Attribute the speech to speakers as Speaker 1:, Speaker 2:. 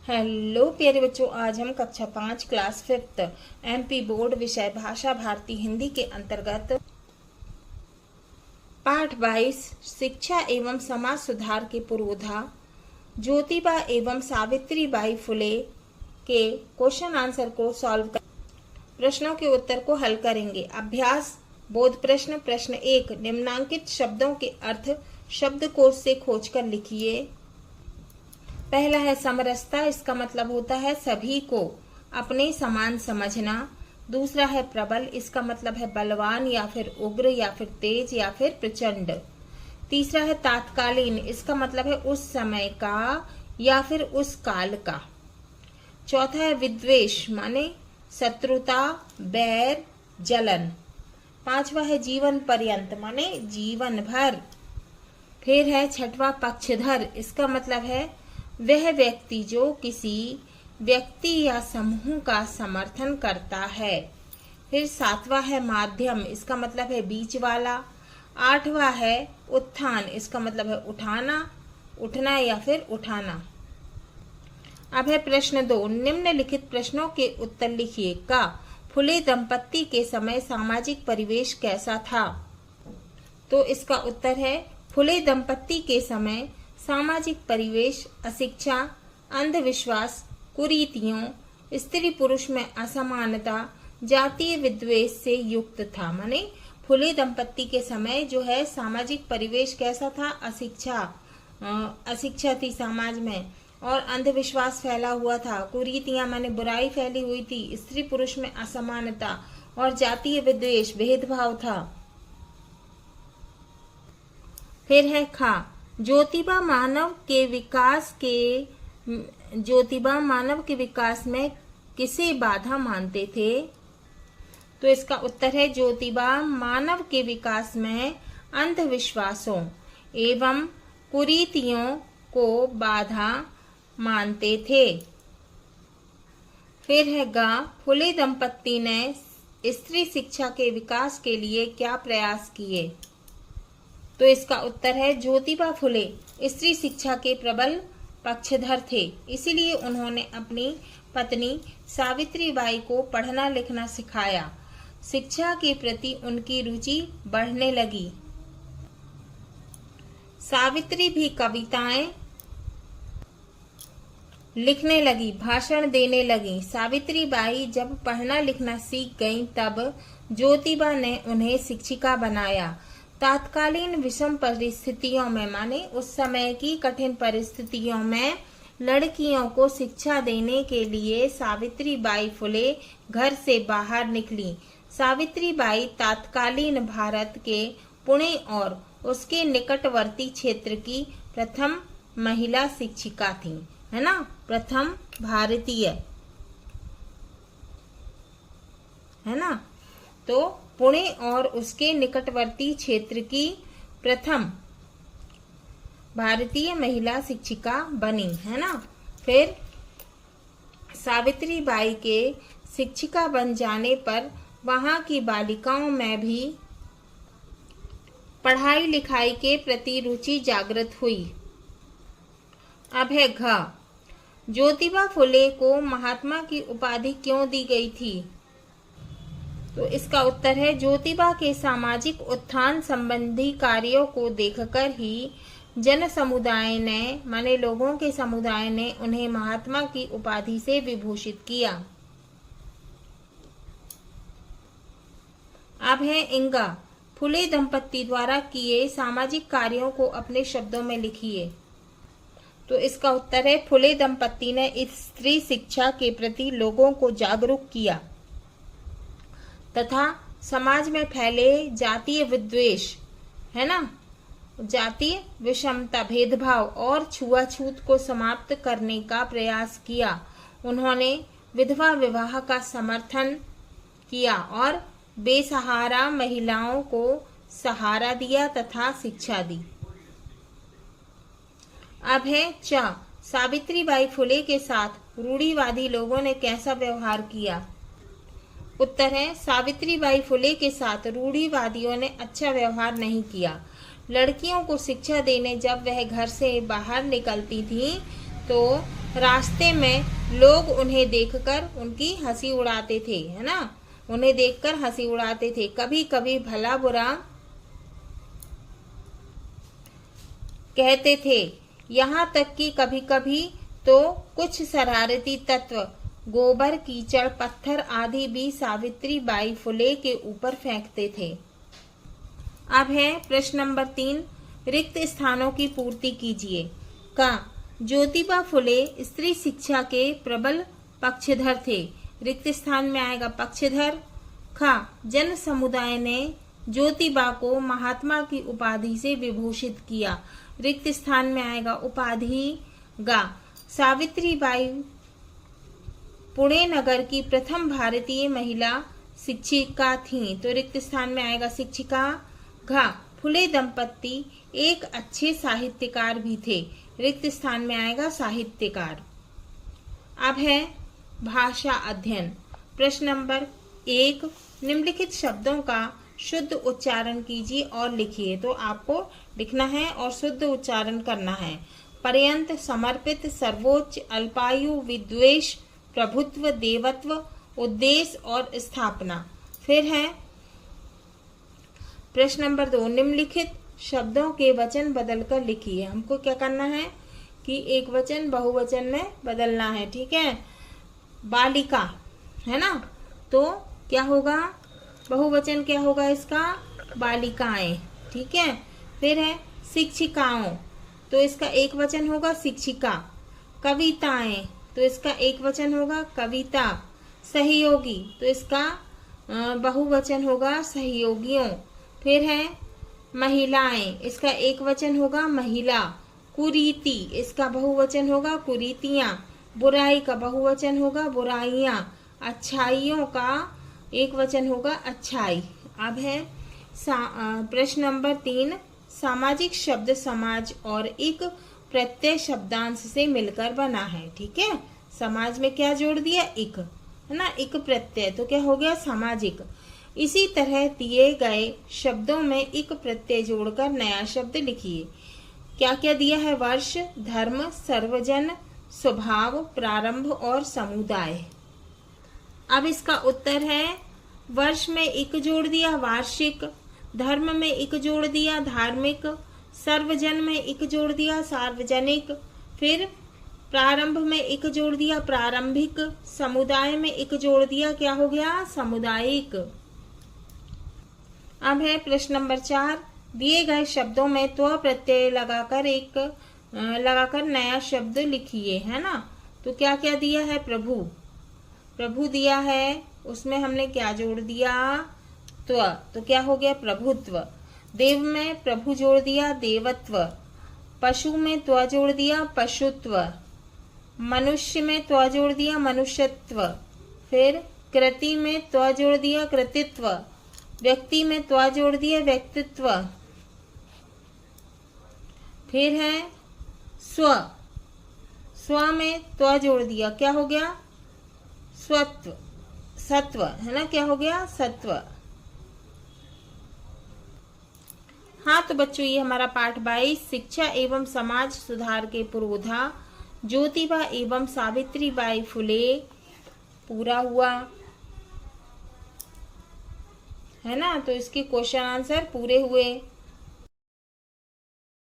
Speaker 1: Hello प्यारे बच्चों, आज हम कक्षा 5 क्लास 5 MP बोर्ड विषय भाषा भारती हिंदी के अंतर्गत पाठ 22 शिक्षा एवं समाज सुधार के पुरोधा ज्योतिबा एवं सावित्री बाई फुले के क्वेश्चन आंसर को सॉल्व कर प्रश्नों के उत्तर को हल करेंगे। अभ्यास बोध प्रश्न। प्रश्न 1, निम्नांकित शब्दों के अर्थ शब्दकोश से खोजकर लिखिए। पहला है समरसता, इसका मतलब होता है सभी को अपने समान समझना। दूसरा है प्रबल, इसका मतलब है बलवान या फिर उग्र या फिर तेज या फिर प्रचंड। तीसरा है तात्कालीन, इसका मतलब है उस समय का या फिर उस काल का। चौथा है विद्वेष, माने शत्रुता, बैर, जलन। पांचवा है जीवन पर्यंत, माने जीवन भर। फिर है छठवां पक्षधर, इसका मतलब है वह व्यक्ति जो किसी व्यक्ति या समूह का समर्थन करता है। फिर सातवां है माध्यम, इसका मतलब है बीच वाला। आठवां है उत्थान, इसका मतलब है उठाना, उठना या फिर उठाना। अब है प्रश्न 2, निम्नलिखित प्रश्नों के उत्तर लिखिए। का फुले दंपत्ति के समय सामाजिक परिवेश कैसा था? तो इसका उत्तर है फुले दंपत्ति के समय सामाजिक परिवेश अशिक्षा, अंधविश्वास, कुरीतियों, स्त्री पुरुष में असमानता, जातीय विद्वेष से युक्त था। माने फुले दंपत्ति के समय जो है सामाजिक परिवेश कैसा था? अशिक्षा थी समाज में, और अंधविश्वास फैला हुआ था। कुरीतियां माने बुराई फैली हुई थी। स्त्री पुरुष में असमानता और जातीय विद्वेष, भेदभाव था। फिर है खा, ज्योतिबा मानव के विकास में किसे बाधा मानते थे? तो इसका उत्तर है ज्योतिबा मानव के विकास में अंधविश्वासों एवं कुरीतियों को बाधा मानते थे। फिर है गा, फुले दंपत्ति ने स्त्री शिक्षा के विकास के लिए क्या प्रयास किए? तो इसका उत्तर है ज्योतिबा फुले स्त्री शिक्षा के प्रबल पक्षधर थे, इसीलिए उन्होंने अपनी पत्नी सावित्री बाई को पढ़ना लिखना सिखाया। शिक्षा के प्रति उनकी रुचि बढ़ने लगी। सावित्री भी कविताएं लिखने लगी, भाषण देने लगी। सावित्री बाई जब पढ़ना लिखना सीख गईं, तब ज्योतिबा ने उन्हें शिक्षिका बनाया। तात्कालीन विषम परिस्थितियों में, माने उस समय की कठिन परिस्थितियों में लड़कियों को शिक्षा देने के लिए सावित्री बाई फुले घर से बाहर निकली। सावित्री बाई तत्कालीन भारत के पुणे और उसके निकटवर्ती क्षेत्र की प्रथम महिला शिक्षिका थी, है ना, प्रथम भारतीय, है ना। तो पुणे और उसके निकटवर्ती क्षेत्र की प्रथम भारतीय महिला शिक्षिका बनी, है ना। फिर सावित्री बाई के शिक्षिका बन जाने पर वहां की बालिकाओं में भी पढ़ाई लिखाई के प्रति रुचि जागृत हुई। अब है घ, ज्योतिबा फुले को महात्मा की उपाधि क्यों दी गई थी? तो इसका उत्तर है ज्योतिबा के सामाजिक उत्थान संबंधी कार्यों को देखकर ही जन समुदाय ने, माने लोगों के समुदाय ने उन्हें महात्मा की उपाधि से विभूषित किया। अब है इंगा, फुले दंपत्ति द्वारा किए सामाजिक कार्यों को अपने शब्दों में लिखिए। तो इसका उत्तर है फुले दंपत्ति ने स्त्री शिक्षा के प्रति लोगों को जागरूक किया तथा समाज में फैले जातीय विद्वेष, है ना, जातीय विषमता, भेदभाव और छुआछूत को समाप्त करने का प्रयास किया। उन्होंने विधवा विवाह का समर्थन किया और बेसहारा महिलाओं को सहारा दिया तथा शिक्षा दी। अब है च, सावित्री बाई फुले के साथ रूढ़िवादी लोगों ने कैसा व्यवहार किया? उत्तर है सावित्री बाई फुले के साथ रूढ़िवादियों ने अच्छा व्यवहार नहीं किया। लड़कियों को शिक्षा देने जब वह घर से बाहर निकलती थी तो रास्ते में लोग उन्हें देखकर उनकी हंसी उड़ाते थे, है ना, उन्हें देखकर हंसी उड़ाते थे। कभी कभी भला बुरा कहते थे, यहाँ तक कि कभी कभी तो कुछ शरारती तत्व गोबर, कीचड़, पत्थर आदि भी सावित्री बाई फुले के ऊपर फेंकते थे। अब है प्रश्न नंबर 3, रिक्त स्थानों की पूर्ति कीजिए। का ज्योतिबा फुले स्त्री शिक्षा के प्रबल पक्षधर थे, रिक्त स्थान में आएगा पक्षधर। खा जन समुदाय ने ज्योतिबा को महात्मा की उपाधि से विभूषित किया, रिक्त स्थान में आएगा उपाधि। गा सावित्रीबाई पुणे नगर की प्रथम भारतीय महिला शिक्षिका थीं, तो रिक्त स्थान में आएगा शिक्षिका। घा फुले दंपत्ति एक अच्छे साहित्यकार भी थे, रिक्त स्थान में आएगा साहित्यकार। अब है भाषा अध्ययन। प्रश्न नंबर 1, निम्नलिखित शब्दों का शुद्ध उच्चारण कीजिए और लिखिए। तो आपको लिखना है और शुद्ध उच्चारण करना है। पर्यंत, समर्पित, सर्वोच्च, अल्पायु, विद्वेष, प्रभुत्व, देवत्व, उद्देश्य और स्थापना। फिर है प्रश्न नंबर 2, निम्नलिखित शब्दों के वचन बदलकर लिखिए। हमको क्या करना है कि एक वचन बहुवचन में बदलना है, ठीक है। बालिका है ना, तो क्या होगा, बहुवचन क्या होगा इसका, बालिकाएं, ठीक है। फिर है शिक्षिकाओं, तो इसका एक वचन होगा शिक्षिका। कविताएं, तो इसका एक वचन होगा कविता। सहयोगी, तो इसका बहुवचन होगा सहयोगियों। फिर है महिलाएं, इसका एक वचन होगा महिला। कुरीति, इसका बहुवचन होगा कुरीतियां। बुराई का बहुवचन होगा बुराइयां। अच्छाइयों का एक वचन होगा अच्छाई। अब है प्रश्न नंबर 3, सामाजिक शब्द समाज और एक प्रत्यय शब्दांश से मिलकर बना है, ठीक है। समाज में क्या जोड़ दिया, एक, है ना, एक प्रत्यय, तो क्या हो गया सामाजिक। इसी तरह दिए गए शब्दों में एक प्रत्यय जोड़कर नया शब्द लिखिए। क्या क्या दिया है, वर्ष, धर्म, सर्वजन, स्वभाव, प्रारंभ और समुदाय। अब इसका उत्तर है, वर्ष में एक जोड़ दिया वार्षिक, धर्म में एक जोड़ दिया धार्मिक, सर्वजन में एक जोड़ दिया सार्वजनिक, फिर प्रारंभ में एक जोड़ दिया प्रारंभिक, समुदाय में एक जोड़ दिया क्या हो गया सामुदायिक। अब है प्रश्न नंबर 4, दिए गए शब्दों में त्व प्रत्यय लगाकर नया शब्द लिखिए, है ना। तो क्या क्या दिया है, प्रभु, प्रभु दिया है, उसमें हमने क्या जोड़ दिया त्व, तो क्या हो गया प्रभुत्व। देव में प्रभु जोड़ दिया देवत्व। पशु में त्व जोड़ दिया पशुत्व। मनुष्य में त्व जोड़ दिया मनुष्यत्व। फिर कृति में त्व जोड़ दिया कृतित्व। व्यक्ति में त्व जोड़ दिया व्यक्तित्व। फिर है स्व, स्व में त्व जोड़ दिया क्या हो गया स्वत्व, सत्व, है ना, क्या हो गया सत्व। हाँ तो बच्चों, ये हमारा पाठ 22 शिक्षा एवं समाज सुधार के पुरोधा ज्योतिबा एवं सावित्रीबाई फुले पूरा हुआ, है ना। तो इसके क्वेश्चन आंसर पूरे हुए।